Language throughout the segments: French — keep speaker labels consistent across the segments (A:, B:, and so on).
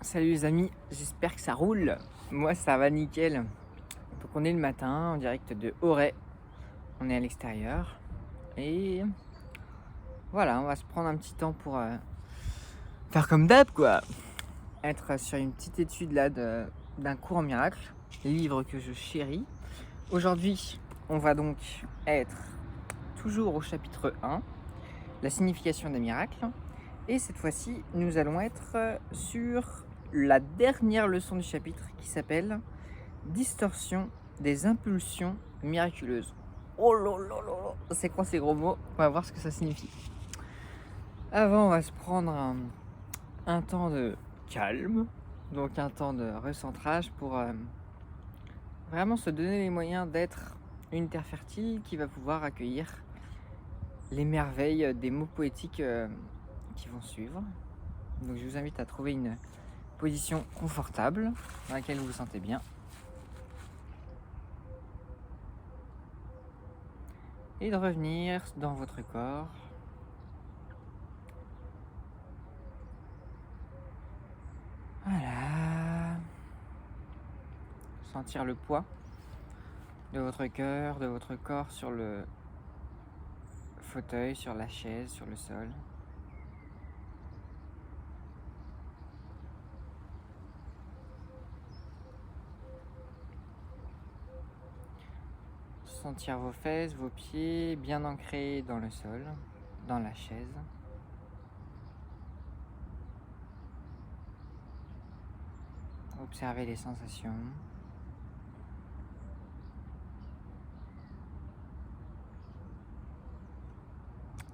A: Salut les amis, j'espère que ça roule. Moi ça va nickel. Donc on est le matin en direct de Auray. On est à l'extérieur. Et voilà, on va se prendre un petit temps pour faire comme d'hab quoi. Être sur une petite étude là d'un cours en miracle, livre que je chéris. Aujourd'hui, on va donc être toujours au chapitre 1, la signification des miracles. Et cette fois-ci, nous allons être sur la dernière leçon du chapitre qui s'appelle distorsion des impulsions miraculeuses. Oh là là là là, c'est quoi ces gros mots? On va voir ce que ça signifie. Avant, on va se prendre un temps de calme, donc un temps de recentrage pour vraiment se donner les moyens d'être une terre fertile qui va pouvoir accueillir les merveilles des mots poétiques qui vont suivre. Donc je vous invite à trouver une position confortable dans laquelle vous vous sentez bien. Et de revenir dans votre corps. Voilà. Sentir le poids de votre cœur, de votre corps sur le fauteuil, sur la chaise, sur le sol. Sentir vos fesses, vos pieds bien ancrés dans le sol, dans la chaise. Observez les sensations.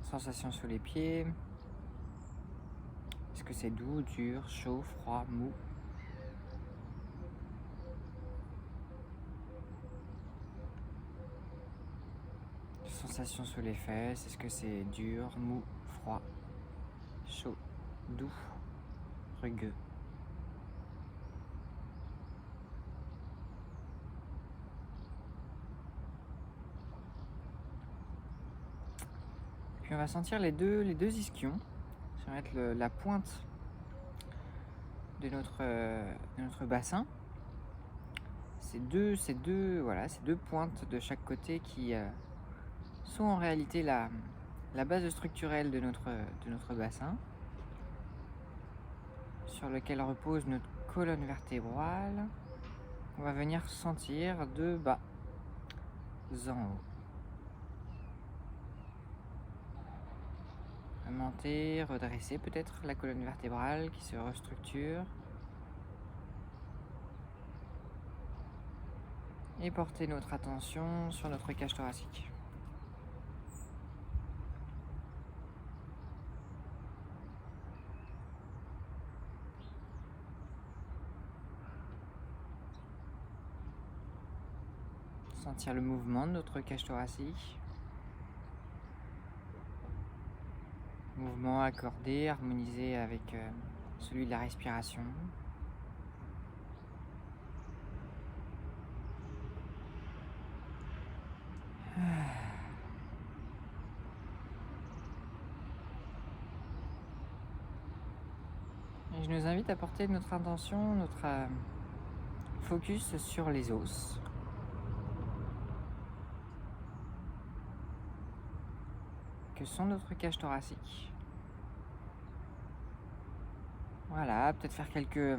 A: Sensations sous les pieds. Est-ce que c'est doux, dur, chaud, froid, mou? Sensations sous les fesses. Est-ce que c'est dur, mou, froid, chaud, doux, rugueux? Puis on va sentir les deux ischions. Ça va être la pointe de notre bassin. Ces deux pointes de chaque côté qui sont en réalité la base structurelle de notre bassin, sur lequel repose notre colonne vertébrale. On va venir sentir de bas en haut. Monter, redresser peut-être la colonne vertébrale qui se restructure. Et porter notre attention sur notre cage thoracique. Sentir le mouvement de notre cage thoracique. Mouvement accordé, harmonisé avec celui de la respiration. Et je nous invite à porter notre intention, notre focus sur les os. Que sont notre cage thoracique. Voilà, peut-être faire quelques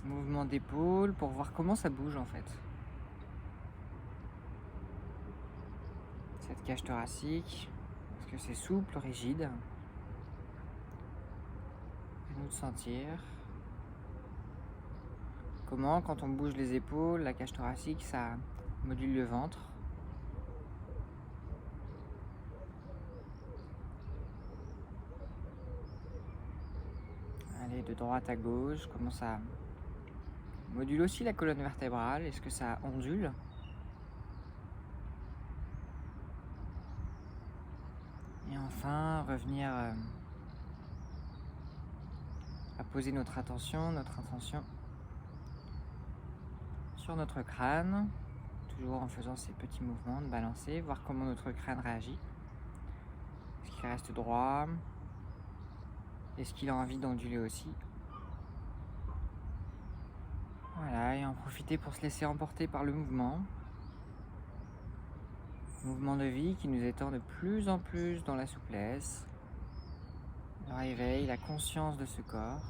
A: mouvements d'épaule pour voir comment ça bouge en fait. Cette cage thoracique, est-ce que c'est souple, rigide? À nous de sentir comment, quand on bouge les épaules, la cage thoracique, ça module le ventre. Allez, de droite à gauche, comment ça module aussi la colonne vertébrale. Est-ce que ça ondule? Et enfin, revenir à poser notre attention sur notre crâne, toujours en faisant ces petits mouvements de balancer, voir comment notre crâne réagit. Est-ce qu'il reste droit? Est-ce qu'il a envie d'onduler aussi? Voilà, et en profiter pour se laisser emporter par le mouvement. Mouvement de vie qui nous étend de plus en plus dans la souplesse, le réveil, la conscience de ce corps.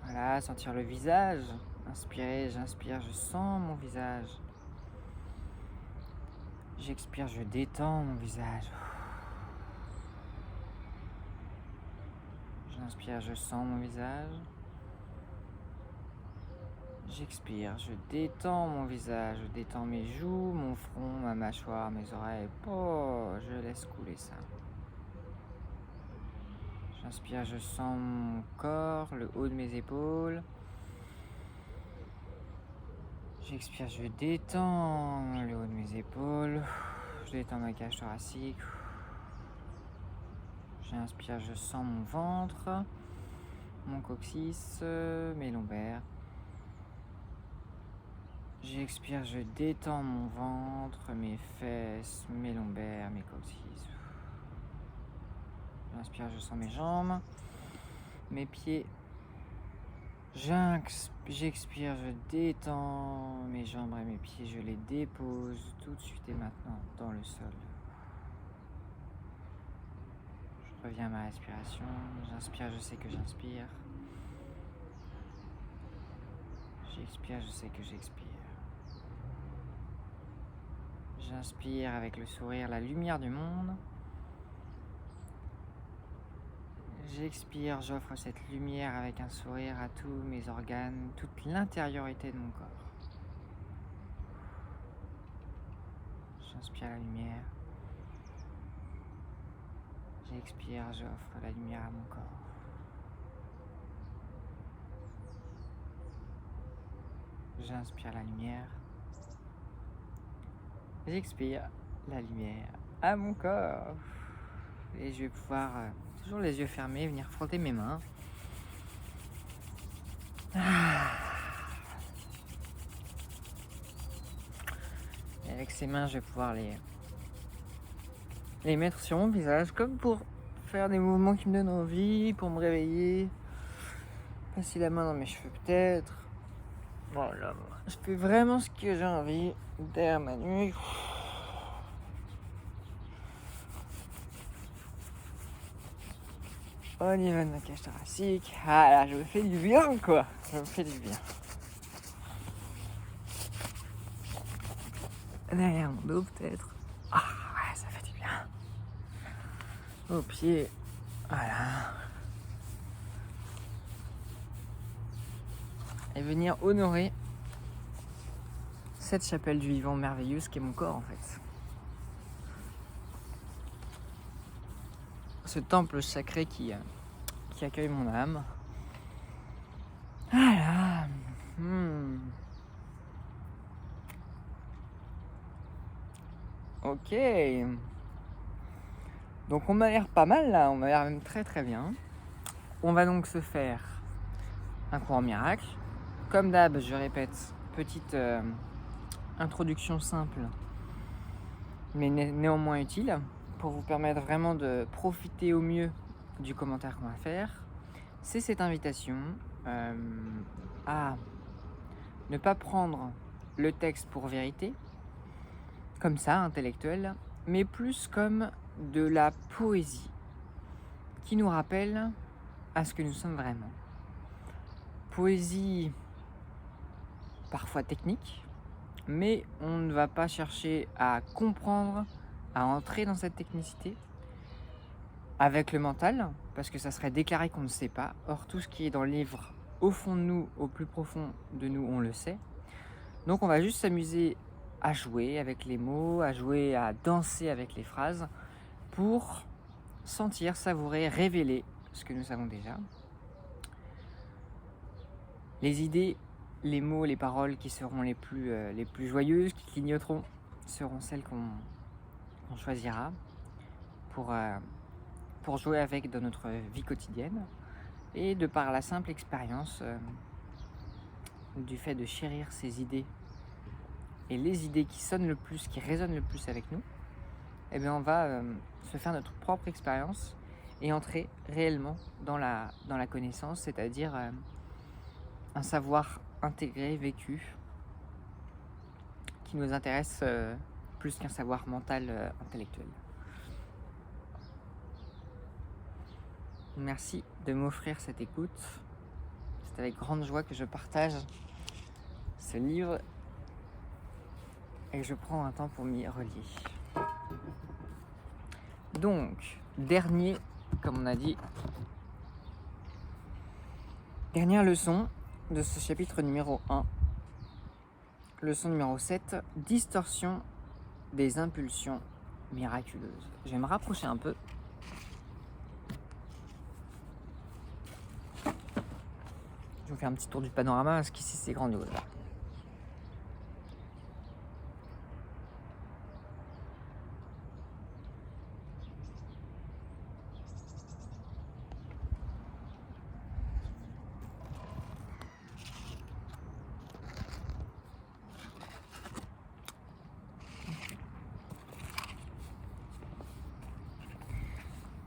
A: Voilà, sentir le visage. Inspirez, j'inspire, je sens mon visage. J'expire, je détends mon visage. J'inspire, je sens mon visage. J'expire, je détends mon visage, je détends mes joues, mon front, ma mâchoire, mes oreilles. Oh, je laisse couler ça. J'inspire, je sens mon corps, le haut de mes épaules. J'expire, je détends le haut de mes épaules. Je détends ma cage thoracique. J'inspire, je sens mon ventre, mon coccyx, mes lombaires. J'expire, je détends mon ventre, mes fesses, mes lombaires, mes coccyx. J'inspire, je sens mes jambes, mes pieds. J'expire, je détends mes jambes et mes pieds. Je les dépose tout de suite et maintenant dans le sol. Je reviens à ma respiration. J'inspire, je sais que j'inspire. J'expire, je sais que j'expire. J'inspire avec le sourire, la lumière du monde. J'expire, j'offre cette lumière avec un sourire à tous mes organes, toute l'intériorité de mon corps. J'inspire la lumière. J'expire, j'offre la lumière à mon corps. J'inspire la lumière. J'expire la lumière à mon corps. Et je vais pouvoir, toujours les yeux fermés, venir frotter mes mains. Et avec ces mains, je vais pouvoir les mettre sur mon visage, comme pour faire des mouvements qui me donnent envie, pour me réveiller. Passer la main dans mes cheveux peut-être. Voilà, je fais vraiment ce que j'ai envie derrière ma nuque. Au niveau de ma cage thoracique. Ah là, je me fais du bien quoi. Je me fais du bien. Derrière mon dos peut-être. Ah ouais, ça fait du bien. Au pied. Voilà. Et venir honorer cette chapelle du vivant merveilleuse qui est mon corps en fait. Ce temple sacré qui accueille mon âme. Voilà. Ok. Donc on m'a l'air pas mal là, on m'a l'air même très très bien. On va donc se faire un cours en miracle. Comme d'hab, je répète, petite introduction simple, mais néanmoins utile, pour vous permettre vraiment de profiter au mieux du commentaire qu'on va faire. C'est cette invitation à ne pas prendre le texte pour vérité, comme ça, intellectuel, mais plus comme de la poésie qui nous rappelle à ce que nous sommes vraiment. Poésie parfois technique, mais on ne va pas chercher à comprendre, à entrer dans cette technicité avec le mental, parce que ça serait déclarer qu'on ne sait pas. Or, tout ce qui est dans le livre, au fond de nous, au plus profond de nous, on le sait. Donc on va juste s'amuser à jouer avec les mots, à jouer, à danser avec les phrases, pour sentir, savourer, révéler ce que nous savons déjà. Les idées, les mots, les paroles qui seront les plus joyeuses, qui clignoteront, seront celles qu'on choisira pour jouer avec dans notre vie quotidienne. Et de par la simple expérience du fait de chérir ces idées et les idées qui sonnent le plus, qui résonnent le plus avec nous, eh bien, on va se faire notre propre expérience et entrer réellement dans la connaissance, c'est-à-dire un savoir intégré, vécu, qui nous intéresse plus qu'un savoir mental, intellectuel. Merci de m'offrir cette écoute. C'est avec grande joie que je partage ce livre et que je prends un temps pour m'y relier. Donc, comme on a dit, dernière leçon de ce chapitre numéro 1. Leçon numéro 7, distorsion des impulsions miraculeuses. Je vais me rapprocher un peu. Je vais vous faire un petit tour du panorama parce qu'ici c'est grandiose. Là.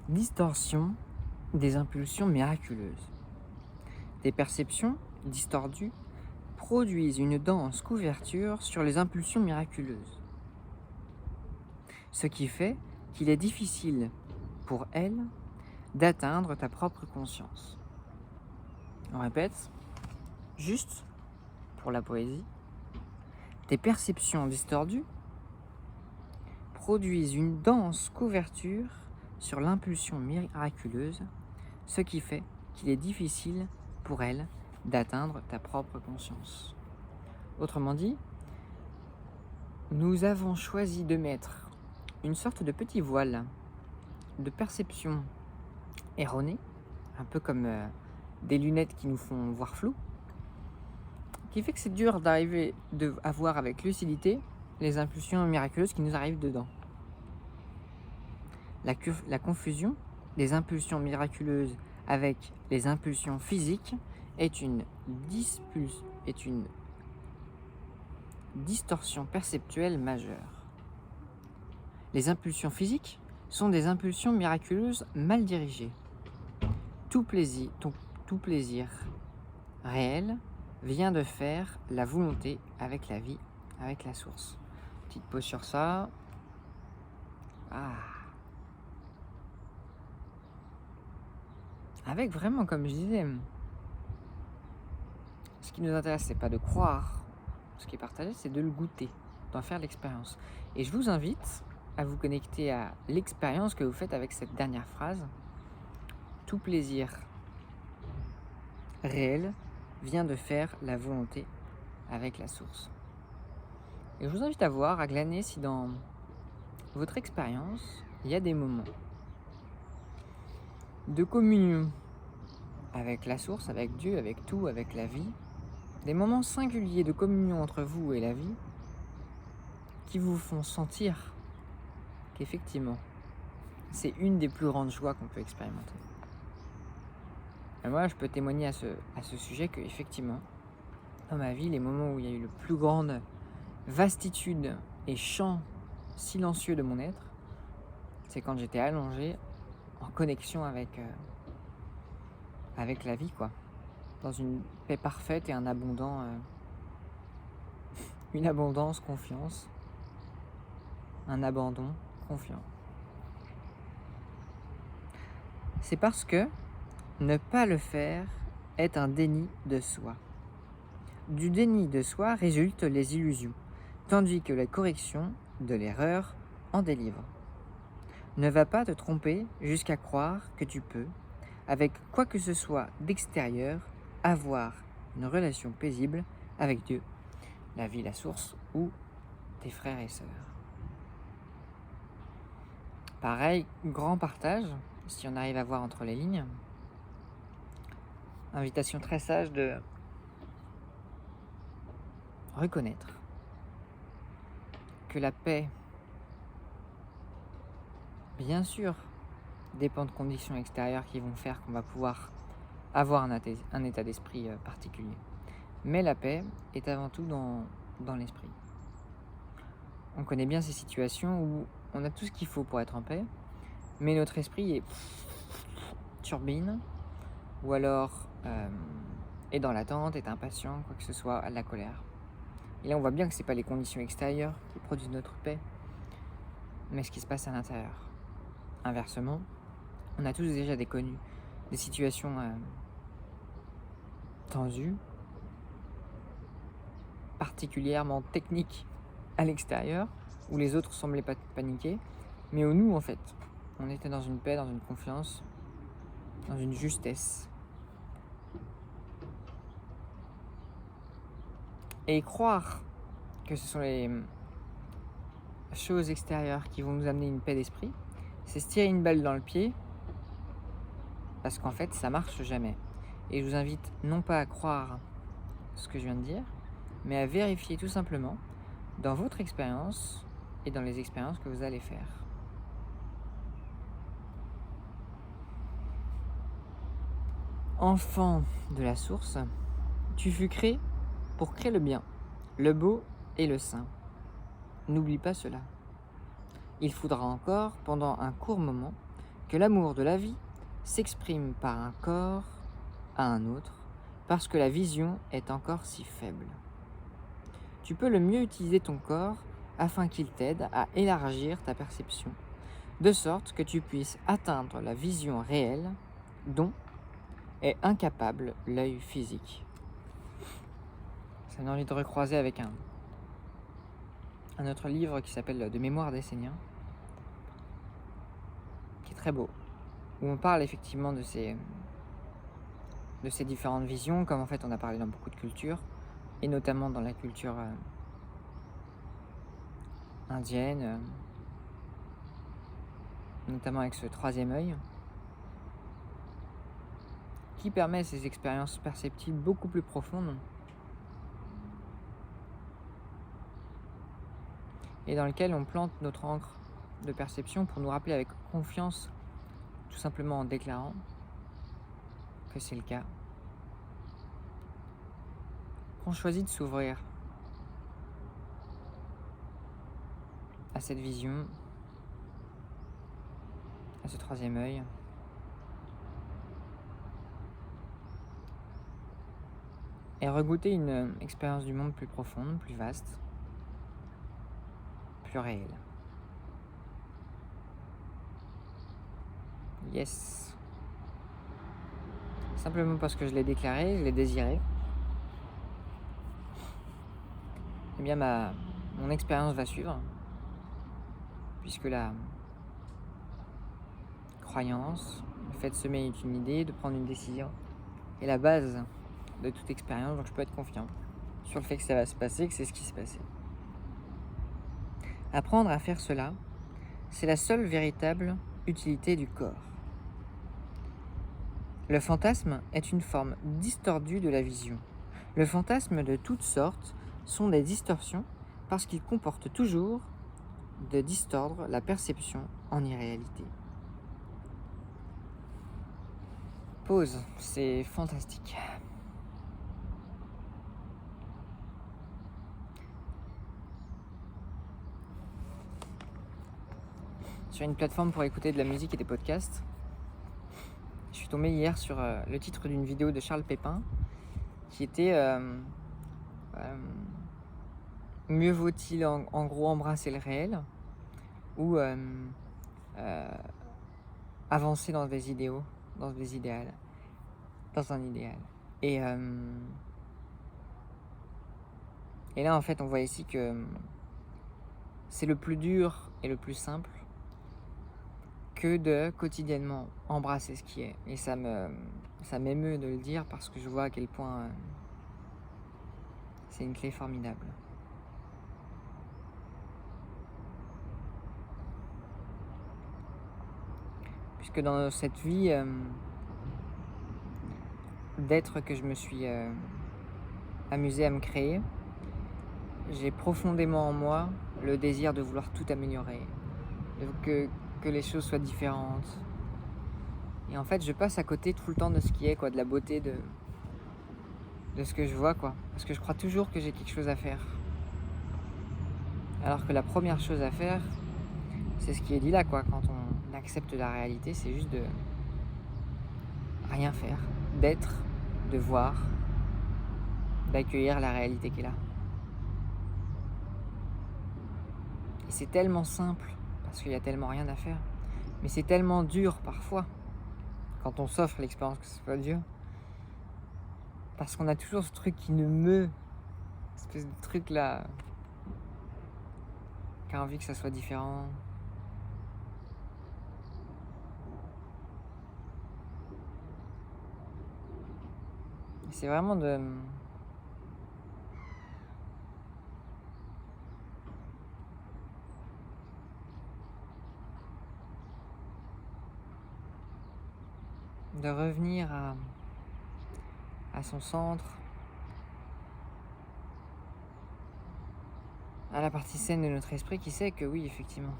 A: Distorsion des impulsions miraculeuses. Des perceptions distordues produisent une dense couverture sur les impulsions miraculeuses, ce qui fait qu'il est difficile pour elles d'atteindre ta propre conscience. On répète, juste pour la poésie, tes perceptions distordues produisent une dense couverture sur l'impulsion miraculeuse, ce qui fait qu'il est difficile pour elle d'atteindre ta propre conscience. Autrement dit, nous avons choisi de mettre une sorte de petit voile de perception erronée, un peu comme des lunettes qui nous font voir flou, qui fait que c'est dur d'arriver à voir avec lucidité les impulsions miraculeuses qui nous arrivent dedans. La confusion des impulsions miraculeuses avec les impulsions physiques est une distorsion perceptuelle majeure. Les impulsions physiques sont des impulsions miraculeuses mal dirigées. Tout plaisir réel vient de faire la volonté avec la vie, avec la source. Petite pause sur ça. Avec vraiment, comme je disais, ce qui nous intéresse, c'est pas de croire ce qui est partagé, c'est de le goûter, d'en faire l'expérience. Et je vous invite à vous connecter à l'expérience que vous faites avec cette dernière phrase. Tout plaisir réel vient de faire la volonté avec la source. Et je vous invite à voir, à glaner si dans votre expérience, il y a des moments de communion avec la source, avec Dieu, avec tout, avec la vie, des moments singuliers de communion entre vous et la vie qui vous font sentir qu'effectivement, c'est une des plus grandes joies qu'on peut expérimenter. Et moi, je peux témoigner à ce sujet que effectivement, dans ma vie, les moments où il y a eu le plus grande vastitude et chant silencieux de mon être, c'est quand j'étais allongé en connexion avec la vie, quoi, dans une paix parfaite et une abondance, confiance, un abandon confiant. C'est parce que ne pas le faire est un déni de soi. Du déni de soi résultent les illusions, tandis que la correction de l'erreur en délivre. Ne va pas te tromper jusqu'à croire que tu peux, avec quoi que ce soit d'extérieur, avoir une relation paisible avec Dieu, la vie, la source ou tes frères et sœurs. Pareil, grand partage, si on arrive à voir entre les lignes. Invitation très sage de reconnaître que la paix, bien sûr, dépend de conditions extérieures qui vont faire qu'on va pouvoir avoir un état d'esprit particulier. Mais la paix est avant tout dans l'esprit. On connaît bien ces situations où on a tout ce qu'il faut pour être en paix, mais notre esprit est turbine, ou alors est dans l'attente, est impatient, quoi que ce soit, à la colère. Et là, on voit bien que ce n'est pas les conditions extérieures qui produisent notre paix, mais ce qui se passe à l'intérieur. Inversement, on a tous déjà des situations tendues, particulièrement techniques à l'extérieur, où les autres semblaient pas paniquer, mais où nous, en fait, on était dans une paix, dans une confiance, dans une justesse. Et croire que ce sont les choses extérieures qui vont nous amener une paix d'esprit, c'est se tirer une balle dans le pied, parce qu'en fait, ça marche jamais. Et je vous invite non pas à croire ce que je viens de dire, mais à vérifier tout simplement dans votre expérience et dans les expériences que vous allez faire. Enfant de la source, tu fus créé pour créer le bien, le beau et le saint. N'oublie pas cela. Il faudra encore, pendant un court moment, que l'amour de la vie s'exprime par un corps à un autre, parce que la vision est encore si faible. Tu peux le mieux utiliser ton corps afin qu'il t'aide à élargir ta perception, de sorte que tu puisses atteindre la vision réelle dont est incapable l'œil physique. Ça donne envie de recroiser avec un autre livre qui s'appelle De mémoire d'Essénien, qui est très beau, où on parle effectivement de ces différentes visions, comme en fait on a parlé dans beaucoup de cultures, et notamment dans la culture indienne, notamment avec ce troisième œil, qui permet ces expériences perceptibles beaucoup plus profondes, et dans lequel on plante notre encre de perception pour nous rappeler avec confiance, tout simplement en déclarant que c'est le cas, qu'on choisit de s'ouvrir à cette vision, à ce troisième œil, et regoûter une expérience du monde plus profonde, plus vaste, plus réelle. Yes. Simplement parce que je l'ai déclaré, je l'ai désiré, eh bien mon expérience va suivre, puisque la croyance, le fait de semer une idée, de prendre une décision, est la base de toute expérience, donc je peux être confiant sur le fait que ça va se passer, que c'est ce qui s'est passé. Apprendre à faire cela, c'est la seule véritable utilité du corps. Le fantasme est une forme distordue de la vision. Le fantasme de toutes sortes sont des distorsions parce qu'ils comportent toujours de distordre la perception en irréalité. Pause, c'est fantastique. Sur une plateforme pour écouter de la musique et des podcasts, je suis tombé hier sur le titre d'une vidéo de Charles Pépin qui était mieux vaut-il en gros embrasser le réel ou avancer dans des idéaux, dans un idéal. Et là en fait on voit ici que c'est le plus dur et le plus simple que de quotidiennement embrasser ce qui est. Et ça m'émeut de le dire parce que je vois à quel point c'est une clé formidable. Puisque dans cette vie d'être que je me suis amusé à me créer, j'ai profondément en moi le désir de vouloir tout améliorer, que les choses soient différentes. Et en fait, je passe à côté tout le temps de ce qui est, quoi, de la beauté de ce que je vois, quoi. Parce que je crois toujours que j'ai quelque chose à faire. Alors que la première chose à faire, C'est ce qui est dit là, quoi. Quand on accepte la réalité, c'est juste de rien faire, d'être, de voir, d'accueillir la réalité qui est là. Et c'est tellement simple, parce qu'il y a tellement rien à faire. Mais c'est tellement dur parfois, quand on s'offre l'expérience que ce soit dur. Parce qu'on a toujours ce truc qui nous meut, cette espèce de truc là, qui a envie que ça soit différent. Et c'est vraiment de revenir à son centre, à la partie saine de notre esprit qui sait que oui, effectivement,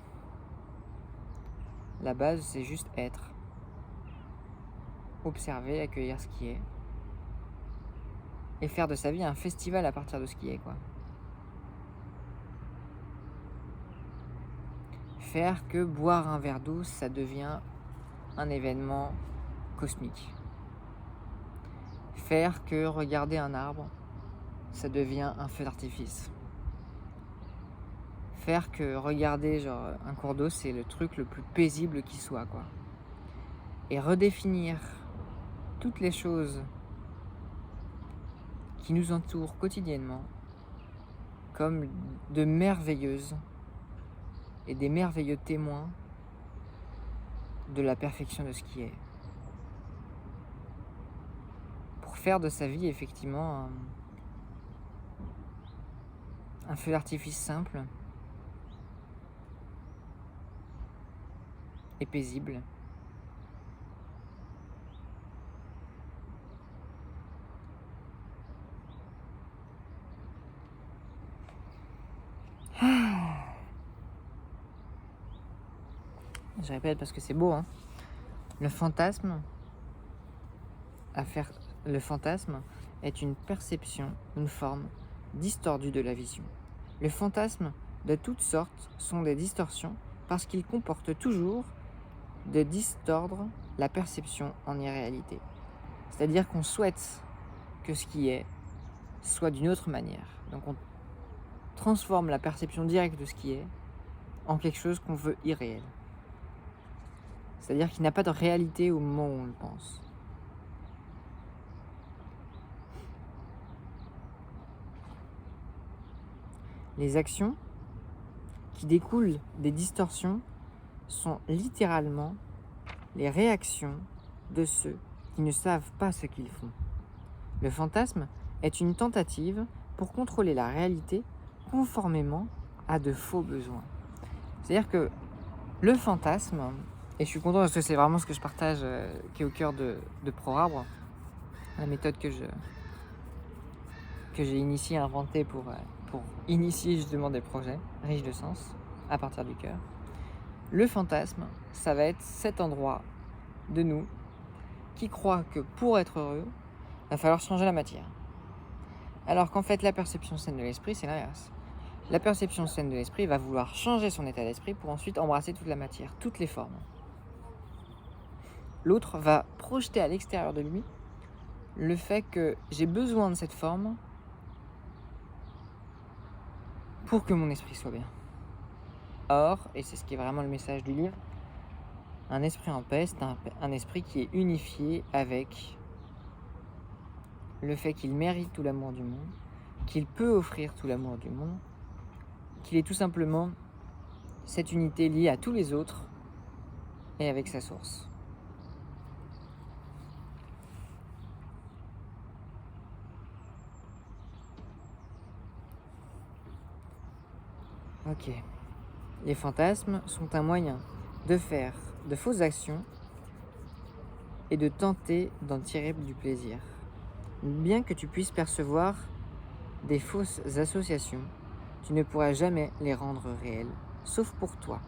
A: la base c'est juste être, observer, accueillir ce qui est, et faire de sa vie un festival à partir de ce qui est, quoi. Faire que boire un verre d'eau, ça devient un événement cosmique. Faire que regarder un arbre, ça devient un feu d'artifice. Faire que regarder genre un cours d'eau, c'est le truc le plus paisible qui soit, quoi. Et redéfinir toutes les choses qui nous entourent quotidiennement comme de merveilleuses et des merveilleux témoins de la perfection de ce qui est. Pour faire de sa vie effectivement un feu d'artifice simple et paisible. Je répète parce que c'est beau, hein. Le fantasme est une perception, une forme distordue de la vision. Les fantasmes de toutes sortes sont des distorsions parce qu'ils comportent toujours de distordre la perception en irréalité. C'est-à-dire qu'on souhaite que ce qui est soit d'une autre manière. Donc on transforme la perception directe de ce qui est en quelque chose qu'on veut irréel. C'est-à-dire qu'il n'a pas de réalité au moment où on le pense. Les actions qui découlent des distorsions sont littéralement les réactions de ceux qui ne savent pas ce qu'ils font. Le fantasme est une tentative pour contrôler la réalité conformément à de faux besoins. C'est-à-dire que le fantasme, et je suis content parce que c'est vraiment ce que je partage, qui est au cœur de ProArbre, la méthode que j'ai initiée, inventée pour initier justement des projets riches de sens à partir du cœur. Le fantasme, ça va être cet endroit de nous qui croit que pour être heureux, il va falloir changer la matière. Alors qu'en fait, la perception saine de l'esprit, c'est l'inverse. La perception saine de l'esprit va vouloir changer son état d'esprit pour ensuite embrasser toute la matière, toutes les formes. L'autre va projeter à l'extérieur de lui le fait que j'ai besoin de cette forme pour que mon esprit soit bien. Or, et c'est ce qui est vraiment le message du livre, un esprit en paix, c'est un esprit qui est unifié avec le fait qu'il mérite tout l'amour du monde, qu'il peut offrir tout l'amour du monde, qu'il est tout simplement cette unité liée à tous les autres et avec sa source. Ok. Les fantasmes sont un moyen de faire de fausses actions et de tenter d'en tirer du plaisir. Bien que tu puisses percevoir des fausses associations, tu ne pourras jamais les rendre réelles, sauf pour toi.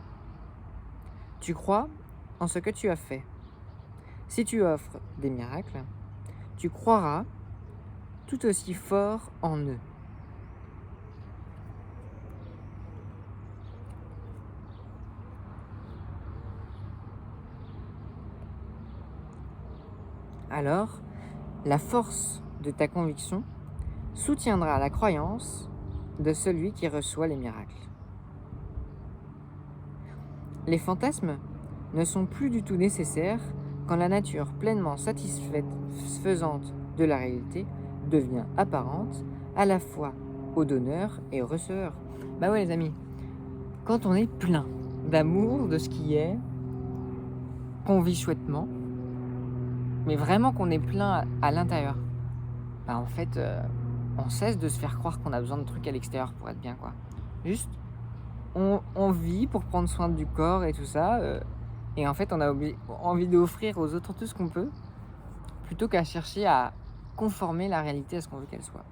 A: Tu crois en ce que tu as fait. Si tu offres des miracles, tu croiras tout aussi fort en eux. alors la force de ta conviction soutiendra la croyance de celui qui reçoit les miracles. Les fantasmes ne sont plus du tout nécessaires quand la nature pleinement satisfaisante de la réalité devient apparente à la fois au donneur et au receveur. Bah ouais les amis, quand on est plein d'amour de ce qui est, qu'on vit chouettement, mais vraiment qu'on est plein à l'intérieur, bah en fait on cesse de se faire croire qu'on a besoin de trucs à l'extérieur pour être bien quoi. Juste on vit pour prendre soin du corps et tout ça, et en fait on a envie d'offrir aux autres tout ce qu'on peut, plutôt qu'à chercher à conformer la réalité à ce qu'on veut qu'elle soit.